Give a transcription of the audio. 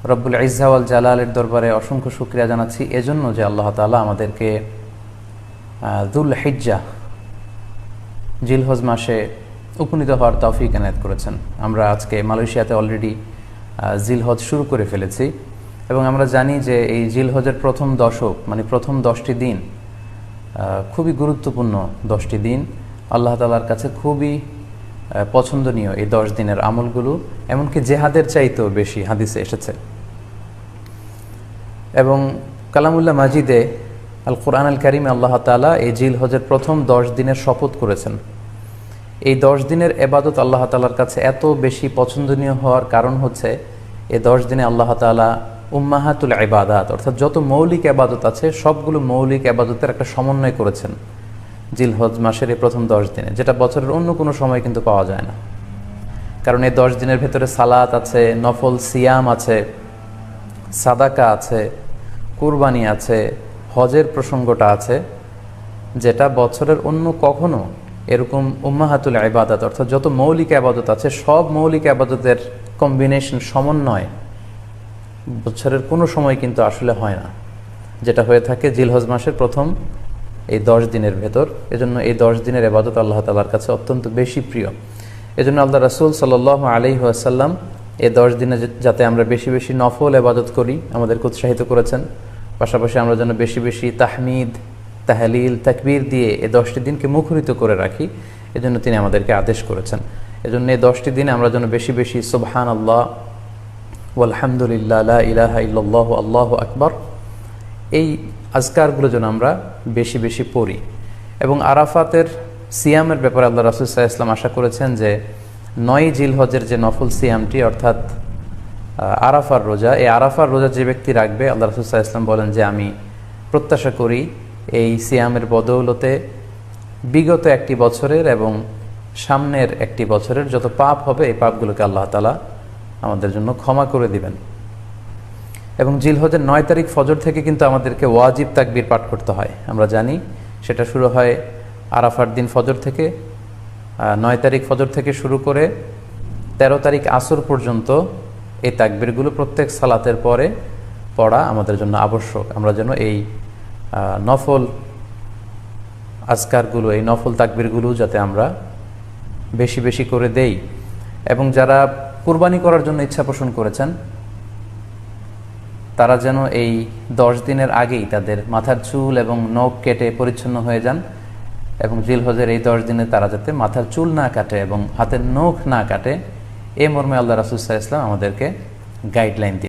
রব্বুল ইজ্জা ওয়াল জালালের দরবারে অসংখ্য শুকরিয়া জানাচ্ছি এজন্য যে আল্লাহ তাআলা আমাদেরকে যুল হিজ্জা জিলহজ মাসে উপনীত হওয়ার তৌফিক এনায়েত করেছেন। আমরা আজকে মালয়েশিয়াতে অলরেডি জিলহজ শুরু করে ফেলেছি এবং আমরা জানি যে এই জিলহজের প্রথম দশক মানে প্রথম 10টি দিন খুবই গুরুত্বপূর্ণ 10টি দিন। আল্লাহ তাআলার কাছে খুবই পছন্দনীয় এই 10 দিনের আমলগুলো, এমনকি জেহাদের চাইতেও বেশি হাদিসে এসেছে। এবং কালামুল্লাহ মাজিদে আল কোরআন আল কারিমে আল্লাহ তাআলা এই জিলহজের প্রথম 10 দিনের শপথ করেছেন। এই 10 দিনের এবাদত আল্লাহ তাআলার কাছে এত বেশি পছন্দনীয় হওয়ার কারণ হচ্ছে এই 10 দিনে আল্লাহ তাআলা উম্মাহাতুল ইবাদাত অর্থাৎ যত মৌলিক এবাদত আছে সবগুলো মৌলিক এবাদতের একটা সমন্বয় করেছেন জিলহজ মাসের এই প্রথম 10 দিনে, যেটা বছরের অন্য কোনো সময় কিন্তু পাওয়া যায় না। কারণ এই 10 দিনের ভেতরে সালাত আছে, নফল সিয়াম আছে, সাদাকা আছে, কুরবানি আছে, হজের প্রসঙ্গটা আছে, যেটা বছরের অন্য কখনো এরকম উম্মাহাতুল ইবাদত অর্থাৎ যত মৌলিক আবাদত আছে সব মৌলিক আবাদতের কম্বিনেশন সমন্বয় বছরের কোনো সময় কিন্তু আসলে হয় না, যেটা হয়ে থাকে জিলহজ মাসের প্রথম এই 10 দিনের ভেতর। এজন্য এই 10 দিনের ইবাদত আল্লাহ তাআলার কাছে অত্যন্ত বেশি প্রিয়। এজন্য আল্লাহ রাসূল সাল্লাল্লাহু আলাইহি ওয়াসাল্লাম এই 10 দিনে যাতে আমরা বেশি বেশি নফল ইবাদত করি আমাদেরকে উৎসাহিত করেছেন। পাশাপাশি আমরা যেন বেশি বেশি তাহমিদ, তাহলিল, তাকবীর দিয়ে এই 10টি দিনকে মুখরিত করে রাখি, এজন্য তিনি আমাদেরকে আদেশ করেছেন। এজন্য এই 10টি দিনে আমরা যেন বেশি বেশি সুবহানাল্লাহ ওয়ালহামদুলিল্লাহ লা ইলাহা ইল্লাল্লাহু আল্লাহু আকবার এই আজকারগুলো যেন আমরা বেশি বেশি পড়ি। এবং আরাফাতের সিয়ামের ব্যাপারে আল্লাহ রাসূল সাল্লাল্লাহু আলাইহি ওয়াসাল্লাম আশা করেছেন যে 9 জিলহজের যে নফল সিয়ামটি অর্থাৎ আরাফার রোজা, এই আরাফার রোজা যে ব্যক্তি রাখবে আল্লাহ রাসূল সাল্লাল্লাহু আলাইহি ওয়াসাল্লাম বলেন যে আমি প্রত্যাশা করি এই সিয়ামের বদৌলতে বিগত একটি বছরের এবং সামনের একটি বছরের যত পাপ হবে এই পাপগুলোকে আল্লাহ তাআলা আমাদের জন্য ক্ষমা করে দিবেন। এবং জিলহজের 9 তারিখ ফজর থেকে কিন্তু আমাদেরকে ওয়াজিব তাকবীর পাঠ করতে হয়। আমরা জানি সেটা শুরু হয় আরাফার দিন ফজর থেকে। 9 তারিখ ফজর থেকে শুরু করে 13 তারিখ আসর পর্যন্ত এই তাকবীরগুলো প্রত্যেক সালাতের পরে পড়া আমাদের জন্য আবশ্যক। আমরা যেন এই নফল আজকারগুলো, এই নফল তাকবীরগুলো যাতে আমরা বেশি বেশি করে দেই। এবং যারা কুরবানি করার জন্য ইচ্ছা পোষণ করেছেন তারা যেন এই 10 দিনের আগেই তাদের মাথার চুল এবং নখ কেটে পরিচ্ছন্ন হয়ে যান এবং জিলহজের এই 10 দিনে তারা যাতে মাথার চুল না কাটে এবং হাতের নখ না কাটে, এই মর্মে আল্লাহ রাসূল সাল্লাল্লাহু আলাইহি ওয়াসাল্লাম আমাদেরকে গাইডলাইন